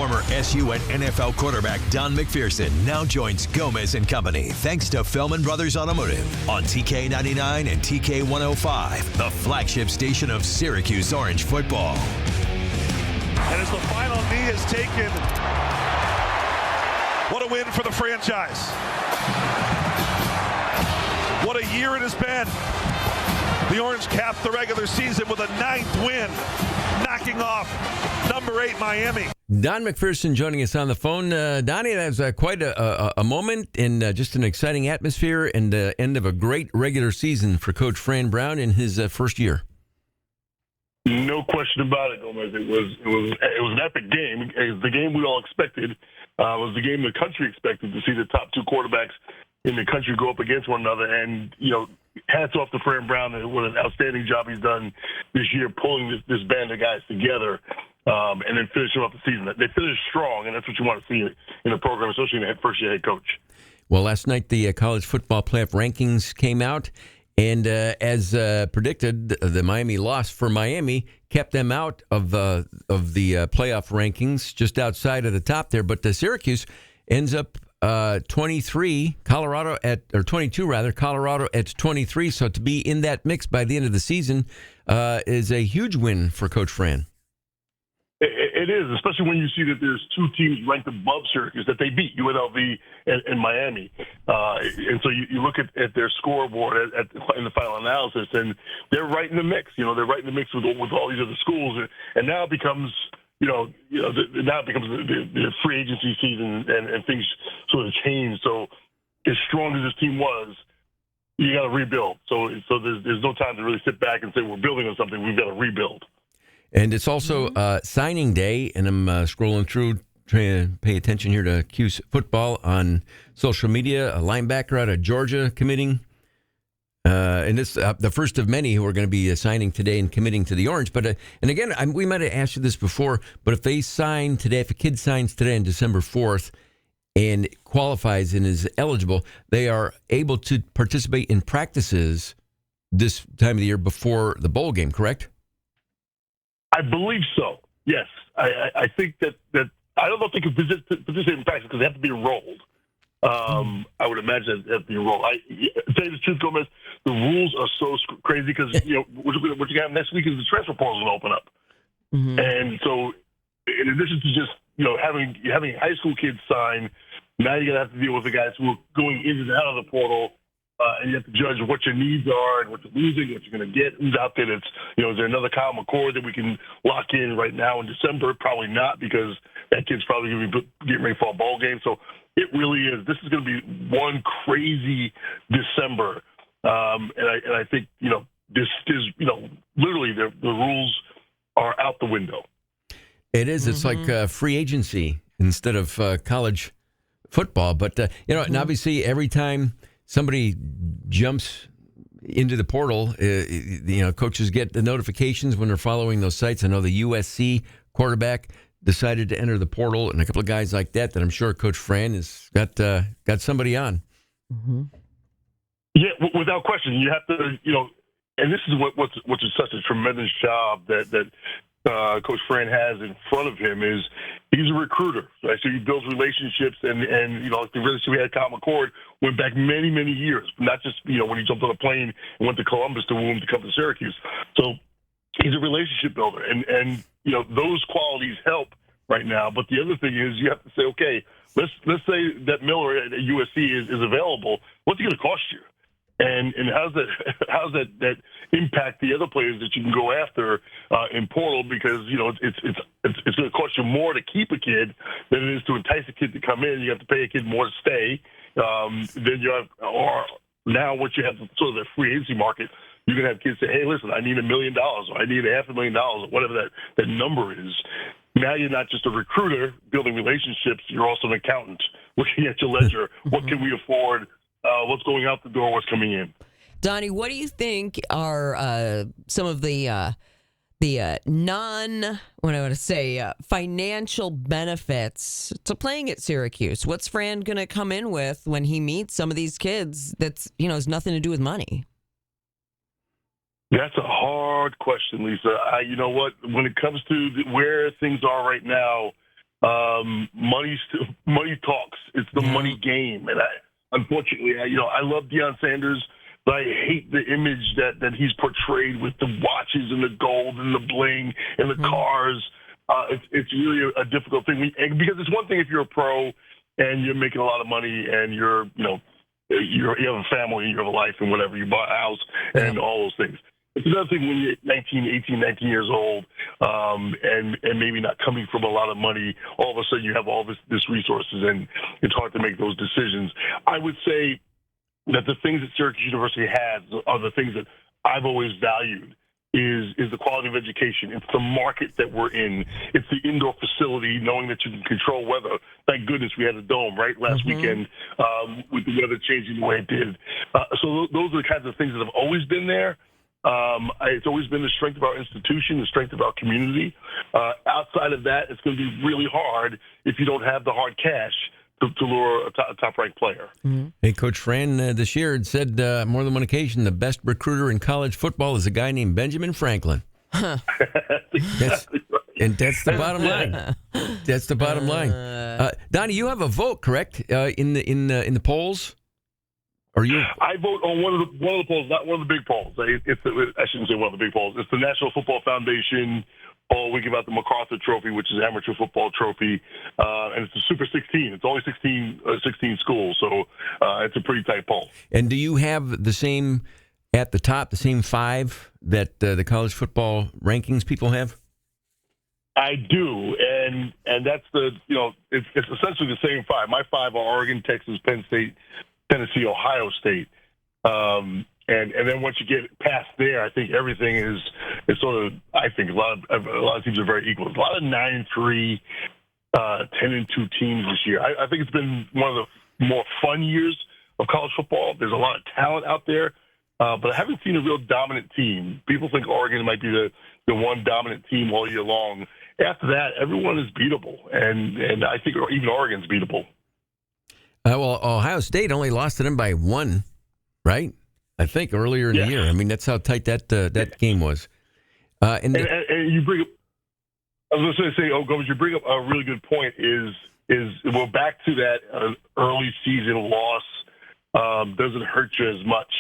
Former SU and NFL quarterback Don McPherson now joins Gomez and company thanks to Fellman Brothers Automotive on TK99 and TK105, the flagship station of Syracuse Orange football. And as the final knee is taken, what a win for the franchise. What a year it has been. The Orange capped the regular season with a 9th win, knocking off number 8 Miami. Don McPherson joining us on the phone. Donnie, that was quite a moment and just an exciting atmosphere and the end of a great regular season for Coach Fran Brown in his first year. No question about it, Gomez. It was an epic game. It was the game we all expected. It was the game the country expected, to see the top 2 quarterbacks in the country go up against one another. And, hats off to Fran Brown. What an outstanding job he's done this year, pulling this band of guys together and then finishing off the season. They finished strong, and that's what you want to see in a program, especially in a first-year head coach. Well, last night the college football playoff rankings came out, and as predicted, the Miami loss for Miami kept them out of the playoff rankings, just outside of the top there. But Syracuse ends up 23, Colorado at 22 rather, Colorado at 23. So to be in that mix by the end of the season is a huge win for Coach Fran. It is, especially when you see that there's 2 teams ranked above Syracuse that they beat, UNLV and Miami. And so you look at their scoreboard in the final analysis, and they're right in the mix. They're right in the mix with all these other schools, and now it becomes. Now it becomes the free agency season, and things sort of change. So as strong as this team was, you got to rebuild. So there's no time to really sit back and say we're building on something. We've got to rebuild. And it's also signing day, and I'm scrolling through, trying to pay attention here to Cuse football on social media. A linebacker out of Georgia committing. And it's the first of many who are going to be signing today and committing to the Orange. But and again, we might have asked you this before, but if they sign today, if a kid signs today on December 4th and qualifies and is eligible, they are able to participate in practices this time of the year before the bowl game, correct? I believe so. Yes, I think that I don't know if they can participate in practice because they have to be enrolled. I would imagine that the enroll. Tell you the truth, Gomez, the rules are so crazy because what you're going to have next week is the transfer portal going to open up, and so in addition to just having high school kids sign, now you're going to have to deal with the guys who are going in and out of the portal, and you have to judge what your needs are and what you're losing, what you're going to get, who's out there. That's is there another Kyle McCord that we can lock in right now in December? Probably not, because that kid's probably going to be getting ready for a ball game. So it really is. This is going to be one crazy December, and I think this is literally the rules are out the window. It is. It's like free agency instead of college football. But and obviously every time somebody jumps into the portal, coaches get the notifications when they're following those sites. I know the USC quarterback decided to enter the portal, and a couple of guys like that I'm sure Coach Fran has got somebody on. Mm-hmm. Yeah, without question. You have to, and this is what's such a tremendous job that Coach Fran has in front of him is he's a recruiter. Right? So he builds relationships, and the relationship we had Kyle McCord went back many, many years, not just when he jumped on a plane and went to Columbus to woo him to come to Syracuse. So he's a relationship builder, and those qualities help right now. But the other thing is you have to say, okay, let's say that Miller at USC is available. What's it going to cost you? And how's that impact the other players that you can go after in portal? Because it's going to cost you more to keep a kid than it is to entice a kid to come in. You have to pay a kid more to stay. Then you have, or now once you have sort of the free agency market, you're going to have kids say, hey, listen, I need $1 million or I need $500,000 or whatever that number is. Now you're not just a recruiter building relationships. You're also an accountant looking at your ledger. What can we afford? What's going out the door? What's coming in? Donnie, what do you think are some of the financial benefits to playing at Syracuse? What's Fran going to come in with when he meets some of these kids that's, has nothing to do with money? That's a hard question, Lisa. You know what? When it comes to where things are right now, money talks. It's the money game, and unfortunately, I love Deion Sanders, but I hate the image that he's portrayed with the watches and the gold and the bling and the cars. It's really a difficult thing because it's one thing if you're a pro and you're making a lot of money and you have a family, you have a life and whatever, you bought a house and all those things. It's another thing when you're 19 years old, and maybe not coming from a lot of money. All of a sudden, you have all this resources, and it's hard to make those decisions. I would say that the things that Syracuse University has are the things that I've always valued. Is the quality of education. It's the market that we're in. It's the indoor facility, knowing that you can control weather. Thank goodness we had a dome, right, last weekend with the weather changing the way it did. So those are the kinds of things that have always been there. It's always been the strength of our institution, the strength of our community. Outside of that, it's going to be really hard if you don't have the hard cash to lure a top-ranked player. Hey, Coach Fran this year had said more than one occasion the best recruiter in college football is a guy named Benjamin Franklin. That's exactly right. And that's the bottom line. That's the bottom line. Donnie, you have a vote, correct? In the polls. Are you? I vote on one of the polls, not one of the big polls. I shouldn't say one of the big polls. It's the National Football Foundation poll. We give out the MacArthur Trophy, which is an amateur football trophy, and it's a Super 16. It's only 16 schools, so it's a pretty tight poll. And do you have the same at the top, the same 5 that the college football rankings people have? I do, and that's it's essentially the same 5. My 5 are Oregon, Texas, Penn State, Tennessee, Ohio State, and then once you get past there, I think everything is sort of. I think a lot of teams are very equal. There's a lot of 9-3, 10-2 teams this year. I think it's been one of the more fun years of college football. There's a lot of talent out there, but I haven't seen a real dominant team. People think Oregon might be the one dominant team all year long. After that, everyone is beatable, and I think even Oregon's beatable. Well, Ohio State only lost to them by 1, right? I think earlier in the year. I mean, that's how tight that game was. And you bring up, I was going to say, Gomez, you bring up a really good point. Is we're back to that early season loss doesn't hurt you as much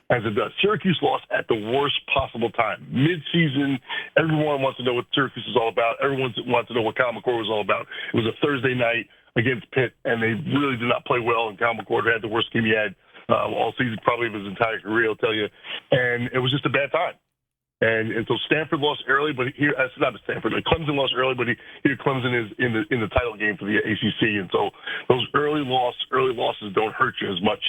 as it does. Syracuse lost at the worst possible time. Mid-season, everyone wants to know what Syracuse is all about. Everyone wants to know what Kyle McCord was all about. It was a Thursday night against Pitt, and they really did not play well, and Kyle McCord had the worst game he had all season, probably of his entire career, I'll tell you. And it was just a bad time. And so Stanford lost early, but here, not Stanford, Clemson lost early, but here Clemson is in the title game for the ACC. And so those early losses don't hurt you as much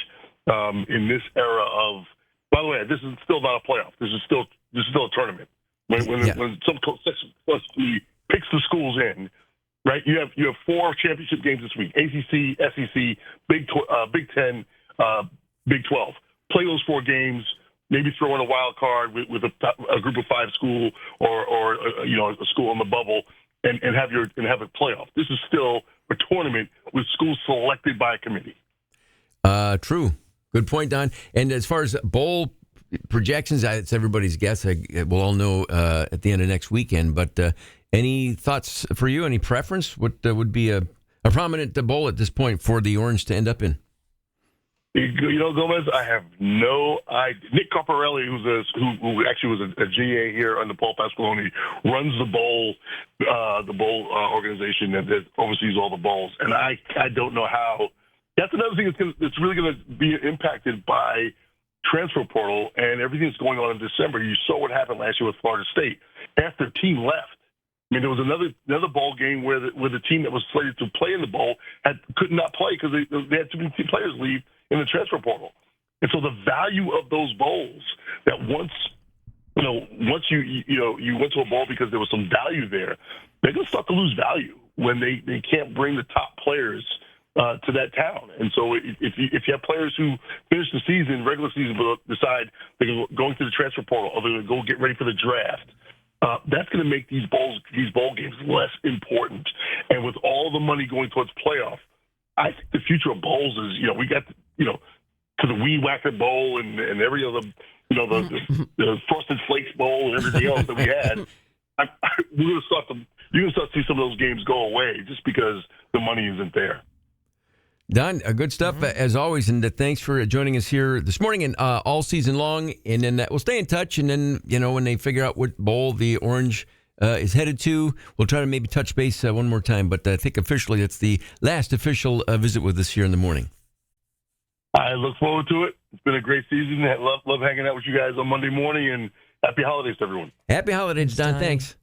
in this era of. By the way, this is still not a playoff. This is still a tournament. When some picks the schools in, right? You have 4 championship games this week: ACC, SEC, Big 10, Big 12. Play those 4 games. Maybe throw in a wild card with a group of 5 school or a school on the bubble, and have a playoff. This is still a tournament with schools selected by a committee. True. Good point, Don. And as far as bowl projections, it's everybody's guess. We'll all know at the end of next weekend. But any thoughts for you? Any preference? What would be a prominent bowl at this point for the Orange to end up in? Gomez, I have no idea. Nick Carparelli, who actually was a GA here on the Paul Pasqualoni, runs the bowl organization that oversees all the bowls, and I don't know how. That's another thing that's really going to be impacted by transfer portal and everything that's going on in December. You saw what happened last year with Florida State. After the team left, I mean, there was another bowl game where the team that was slated to play in the bowl could not play because they had too many players leave in the transfer portal. And so the value of those bowls that once you went to a bowl because there was some value there, they're going to start to lose value when they can't bring the top players to that town. And so if you have players who finish the season, regular season, but decide they're going to the transfer portal or they're going to go get ready for the draft, that's going to make these bowl games less important. And with all the money going towards playoff, I think the future of bowls is, we got, to the Weed Whacker Bowl and every other, the Frosted Flakes Bowl and everything else that we had. We're going to start to you're going to start to see some of those games go away just because the money isn't there. Don, good stuff as always, and thanks for joining us here this morning and all season long. And then we'll stay in touch. And then when they figure out what bowl the Orange is headed to, we'll try to maybe touch base one more time. But I think officially it's the last official visit with us here in the morning. I look forward to it. It's been a great season. I love hanging out with you guys on Monday morning, and happy holidays to everyone. Happy holidays, Don. Thanks.